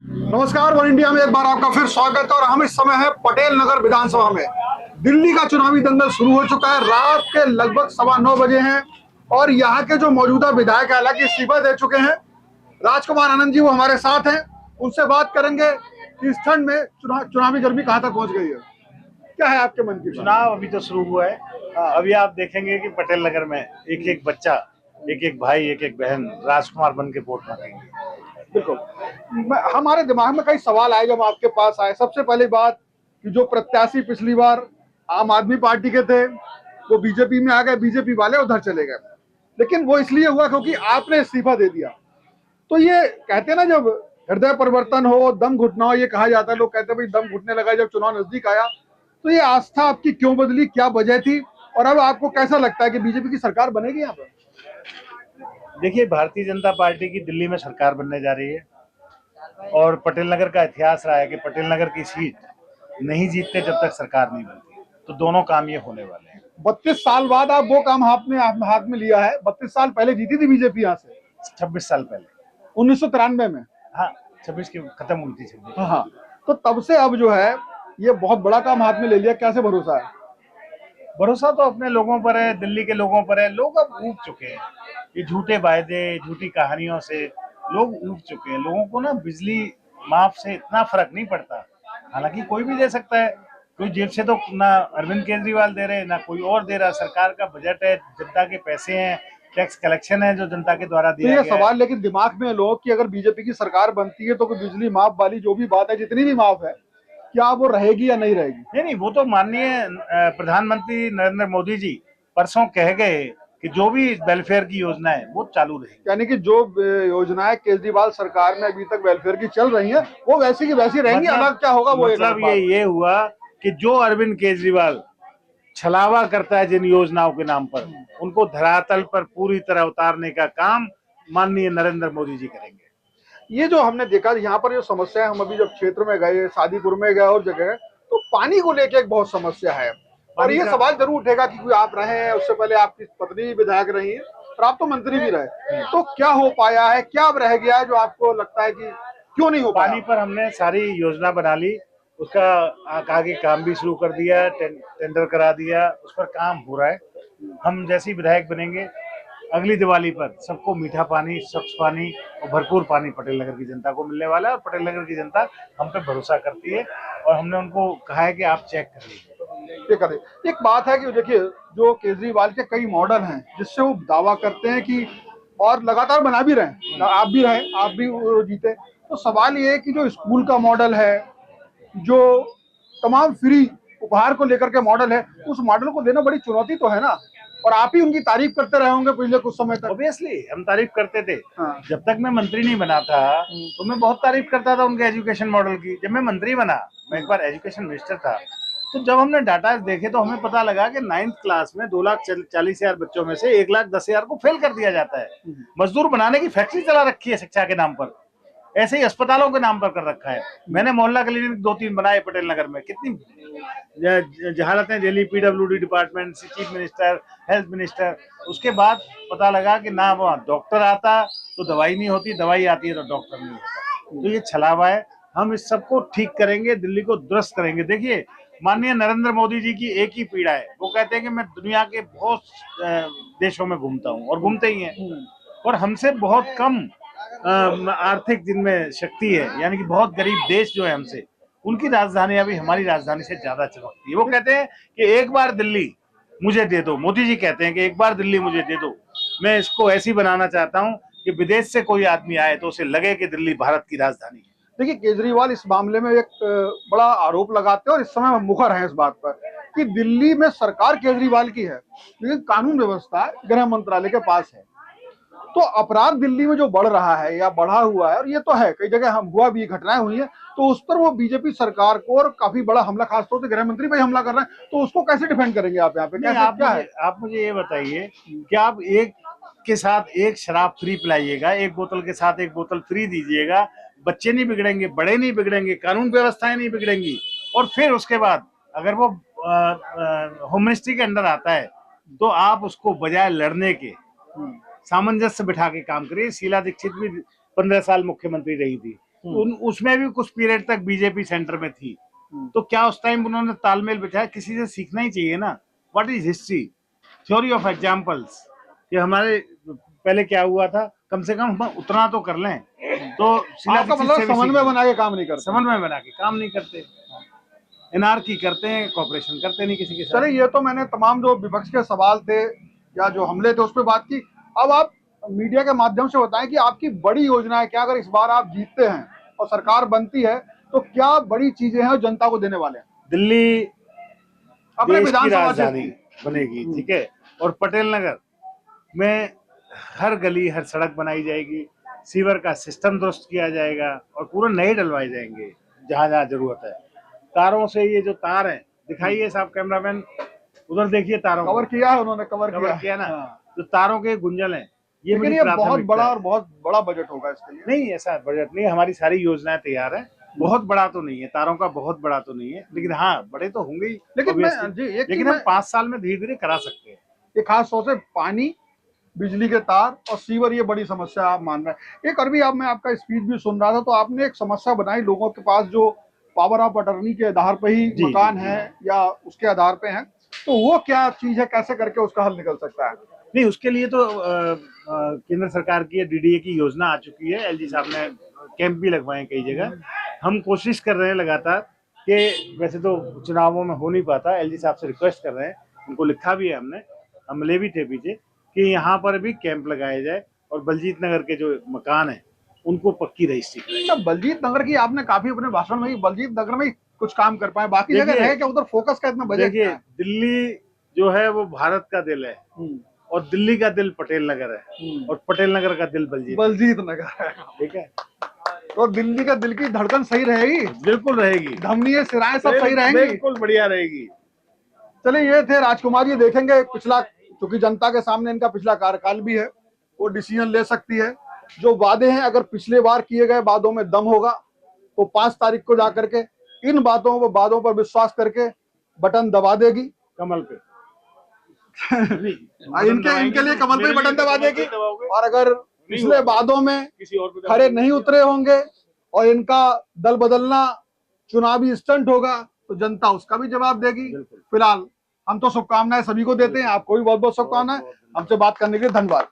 नमस्कार, one India में एक बार आपका फिर स्वागत है। और हम इस समय है पटेल नगर विधानसभा में। दिल्ली का चुनावी दंगल शुरू हो चुका है। रात के लगभग 9:15 बजे हैं और यहाँ के जो मौजूदा विधायक हालांकि इस्तीफा दे चुके हैं, राजकुमार आनंद जी, वो हमारे साथ हैं। उनसे बात करेंगे कि इस ठंड में चुनावी गर्मी कहाँ तक पहुंच गई है। क्या है आपके मन की बात? चुनाव अभी तो शुरू हुआ है। अभी आप देखेंगे कि पटेल नगर में एक एक बच्चा, एक एक भाई, एक एक बहन राजकुमार बन के वोट मांगेंगे। बिल्कुल। हमारे दिमाग में कई सवाल आए जब आपके पास आए। सबसे पहली बात कि जो प्रत्याशी पिछली बार आम आदमी पार्टी के थे वो बीजेपी में आ गए, बीजेपी वाले उधर चले गए। लेकिन वो इसलिए हुआ क्योंकि आपने इस्तीफा दे दिया। तो ये कहते हैं ना, जब हृदय परिवर्तन हो, दम घुटना हो, ये कहा जाता है। लोग कहते हैं भाई दम घुटने लगा जब चुनाव नजदीक आया। तो ये आस्था आपकी क्यों बदली, क्या वजह थी, और अब आपको कैसा लगता है कि बीजेपी की सरकार बनेगी यहाँ पर? देखिए, भारतीय जनता पार्टी की दिल्ली में सरकार बनने जा रही है और पटेल नगर का इतिहास रहा है कि पटेल नगर की सीट नहीं जीतते जब तक सरकार नहीं बनती। तो दोनों काम ये होने वाले हैं। 32 साल बाद आप वो काम हाथ में लिया है। 32 साल पहले जीती थी बीजेपी यहाँ से, 26 साल पहले। 1993 में। हाँ, 26 की खत्म हुई थी 26। हाँ, तो तब से अब जो है ये बहुत बड़ा काम हाथ में ले लिया। कैसे भरोसा है? भरोसा तो अपने लोगों पर है, दिल्ली के लोगों पर है। लोग अब ऊब चुके हैं ये झूठे वायदे, झूठी कहानियों से। लोग ऊब चुके हैं। लोगों को ना बिजली माफ से इतना फर्क नहीं पड़ता। हालांकि कोई भी दे सकता है, कोई जेब से तो ना अरविंद केजरीवाल दे रहे, ना कोई और दे रहा। सरकार का बजट है, जनता के पैसे हैं, टैक्स कलेक्शन है जो जनता के द्वारा तो दिया ये गया है। सवाल लेकिन दिमाग में है लोग कि अगर बीजेपी की सरकार बनती है तो कोई बिजली माफ वाली जो भी बात है, जितनी भी माफ है, क्या वो रहेगी या नहीं रहेगी? नहीं नहीं, वो तो माननीय प्रधानमंत्री नरेंद्र मोदी जी परसों कह गए कि जो भी वेलफेयर की योजना है वो चालू रहेगी। यानी कि जो योजनाएं केजरीवाल सरकार में अभी तक वेलफेयर की चल रही हैं वो वैसी की वैसी रहेंगी। अलग क्या होगा वो एक अलग मतलब बात। ये हुआ कि जो अरविंद केजरीवाल छलावा करता है जिन योजनाओं के नाम पर, उनको धरातल पर पूरी तरह उतारने का काम माननीय नरेंद्र मोदी जी करेंगे। ये जो हमने देखा यहाँ पर जो समस्या है, हम अभी जब क्षेत्र में गए, शादीपुर में गए और जगह, तो पानी को लेके एक बहुत समस्या है। और ये सवाल जरूर उठेगा कि कोई आप रहे हैं, उससे पहले आपकी पत्नी विधायक रही है और आप तो मंत्री भी रहे, तो क्या हो पाया है, क्या अब रह गया है जो आपको लगता है कि क्यों नहीं हो पाया? पानी पर हमने सारी योजना बना ली, उसका आगे काम भी शुरू कर दिया, टेंडर करा दिया, उस पर काम हो रहा है। हम जैसे ही विधायक बनेंगे अगली दिवाली पर सबको मीठा पानी, स्वच्छ पानी और भरपूर पानी पटेल नगर की जनता को मिलने वाला है। और पटेल नगर की जनता हम पे भरोसा करती है और हमने उनको कहा है कि आप चेक कर लीजिए। ये करें। एक बात है कि देखिए, जो केजरीवाल के कई मॉडल हैं जिससे वो दावा करते हैं कि, और लगातार बना भी रहे हैं, आप भी रहे, आप भी जीते। तो सवाल ये है कि जो स्कूल का मॉडल है, जो तमाम फ्री उपहार को लेकर के मॉडल है, उस मॉडल को देना बड़ी चुनौती तो है ना। और आप ही उनकी तारीफ करते रहे होंगे पिछले कुछ समय तक। ऑब्वियसली हम तारीफ करते थे। हाँ। जब तक मैं मंत्री नहीं बना था तो मैं बहुत तारीफ करता था उनके एजुकेशन मॉडल की। जब मैं मंत्री बना, मैं एक बार एजुकेशन मिनिस्टर था, तो जब हमने डाटा देखे तो हमें पता लगा कि 9th क्लास में 2,40,000 बच्चों में से 1,10,000 को फेल कर दिया जाता है। मजदूर बनाने की फैक्ट्री चला रखी है शिक्षा के नाम पर, ऐसे ही अस्पतालों के नाम पर कर रखा है। मैंने मोहल्ला क्लिनिक 2-3 बनाए पटेल नगर में। कितनी जहालतें झेली, PWD department, chief minister, health minister. उसके बाद पता लगा कि ना वो डॉक्टर आता तो दवाई नहीं होती, दवाई आती है तो डॉक्टर नहीं होता। तो ये छलावा है। हम इस सबको ठीक करेंगे, दिल्ली को दुरुस्त करेंगे। देखिए, माननीय नरेंद्र मोदी जी की एक ही पीड़ा है, वो कहते हैं कि मैं दुनिया के बहुत देशों में घूमता हूँ, और घूमते ही हैं, और हमसे बहुत कम आर्थिक जिनमें शक्ति है, यानी कि बहुत गरीब देश जो है हमसे, उनकी राजधानी अभी हमारी राजधानी से ज्यादा चमकती है। वो कहते हैं कि एक बार दिल्ली मुझे दे दो, मोदी जी कहते हैं कि एक बार दिल्ली मुझे दे दो, मैं इसको ऐसी बनाना चाहता हूँ कि विदेश से कोई आदमी आए तो उसे लगे कि दिल्ली भारत की राजधानी है। देखिए, केजरीवाल इस मामले में एक बड़ा आरोप लगाते हैं और इस समय मुखर है इस बात पर कि दिल्ली में सरकार केजरीवाल की है, लेकिन कानून व्यवस्था गृह मंत्रालय के पास है। तो अपराध दिल्ली में जो बढ़ रहा है या बढ़ा हुआ है, और ये तो है कई जगह हम हुआ भी, घटनाएं हुई हैं, तो उस पर वो बीजेपी सरकार को और काफी बड़ा हमला, खासतौर से गृह मंत्री पर हमला कर रहे हैं, तो उसको कैसे डिफेंड करेंगे आप यहाँ पे? कैसे, क्या है? आप मुझे ये बताइए कि आप एक के साथ एक शराब फ्री पिलाइएगा, एक बोतल के साथ एक बोतल फ्री दीजिएगा, बच्चे नहीं बिगड़ेंगे, बड़े नहीं बिगड़ेंगे, कानून व्यवस्थाएं नहीं बिगड़ेंगी, और फिर उसके बाद अगर वो होम मिनिस्ट्री के अंदर आता है तो आप उसको बजाय लड़ने के सामंजस्य बिठा के काम करिए। शीला दीक्षित भी 15 साल मुख्यमंत्री रही थी, उसमें भी कुछ पीरियड तक बीजेपी सेंटर में थी। तो क्या उस टाइम उन्होंने तालमेल बिठाया? किसी से सीखना ही चाहिए ना। What is history, theory of examples, कि हमारे पहले क्या हुआ था, कम से कम हम उतना तो कर लें। तो आपका मतलब समन्वय बना के काम नहीं करते? समन्वय बना के काम नहीं करते, एनआरकी करते हैं, कॉपरेशन करते नहीं किसी के साथ। चलिए, ये तो मैंने तमाम जो विपक्ष के सवाल थे या जो हमले थे उस पर बात की। अब आप मीडिया के माध्यम से बताएं कि आपकी बड़ी योजना है क्या, अगर इस बार आप जीतते हैं और सरकार बनती है तो क्या बड़ी चीजें हैं जो जनता को देने वाले हैं? दिल्ली अपने देश की विधानसभा राजधानी बनेगी, ठीक है, और पटेल नगर में हर गली हर सड़क बनाई जाएगी, सीवर का सिस्टम दुरुस्त किया जाएगा और पूरे नए डलवाए जाएंगे जहां जहां जरूरत है। तारों से ये जो तार है, दिखाइए साहब कैमरामैन, उधर देखिए तारों कवर किया है उन्होंने, कवर किया ना। हाँ। जो तारों के गुंजल हैं, ये लेकिन बड़ी ये बहुत प्राथमिकता बड़ा है। और बहुत बड़ा बजट होगा इसके लिए। नहीं, ऐसा बजट नहीं, हमारी सारी योजनाएं तैयार है। बहुत बड़ा तो नहीं है, तारों का बहुत बड़ा तो नहीं है, लेकिन हाँ बड़े तो होंगे ही। लेकिन मैं obviously। जी एक लेकिन हम 5 साल में धीरे धीरे करा सकते हैं। ये खास तौर से पानी, बिजली के तार और सीवर, ये बड़ी समस्या आप मान रहे हैं। एक अरबी आप, मैं आपका स्पीच भी सुन रहा था तो आपने एक समस्या बनाई, लोगों के पास जो पावर ऑफ अटर्नी के आधार पर ही मकान है या उसके आधार पे है, तो वो क्या चीज है, कैसे करके उसका हल निकल सकता है? नहीं, उसके लिए तो केंद्र सरकार की डीडीए की योजना आ चुकी है। एलजी साहब ने कैंप भी लगवाए कई जगह। हम कोशिश कर रहे हैं लगातार कि वैसे तो चुनावों में हो नहीं पाता, एलजी साहब से रिक्वेस्ट कर रहे हैं, उनको लिखा भी है हमने, हमले भी थे पीछे, कि यहाँ पर भी कैंप लगाया जाए और बलजीत नगर के जो मकान है उनको पक्की रजिस्ट्री कराई। बलजीत नगर की आपने काफी अपने भाषण में ही बलजीत नगर में ही कुछ काम कर पाए, बाकी जगह है क्या? उधर फोकस का इतना बजट देखिए, है? दिल्ली जो है वो भारत का दिल है और दिल्ली का दिल पटेल नगर है और पटेल नगर का दिल बलजीत नगर है, ठीक है। तो दिल्ली का दिल की धड़कन सही रहेगी? बिल्कुल रहेगी, धमनियां सिराएं सब सही रहेंगी, बिल्कुल बढ़िया रहेगी। चलिए, ये थे राजकुमार जी। देखेंगे पिछला, क्योंकि जनता के सामने इनका पिछला कार्यकाल भी है, वो डिसीजन ले सकती है। जो वादे हैं, अगर पिछले बार किए गए वादों में दम होगा तो 5 तारीख को जाकर के इन वादों पर विश्वास करके बटन दबा देगी कमल पे। इनके लिए कमल पे बटन दबा देगी। और अगर पिछले वादों में खरे नहीं उतरे होंगे और इनका दल बदलना चुनावी स्टंट होगा तो जनता उसका भी जवाब देगी। फिलहाल हम तो शुभकामनाएं सभी को देते हैं, आपको भी बहुत बहुत शुभकामनाएं। हमसे बात करने के लिए धन्यवाद।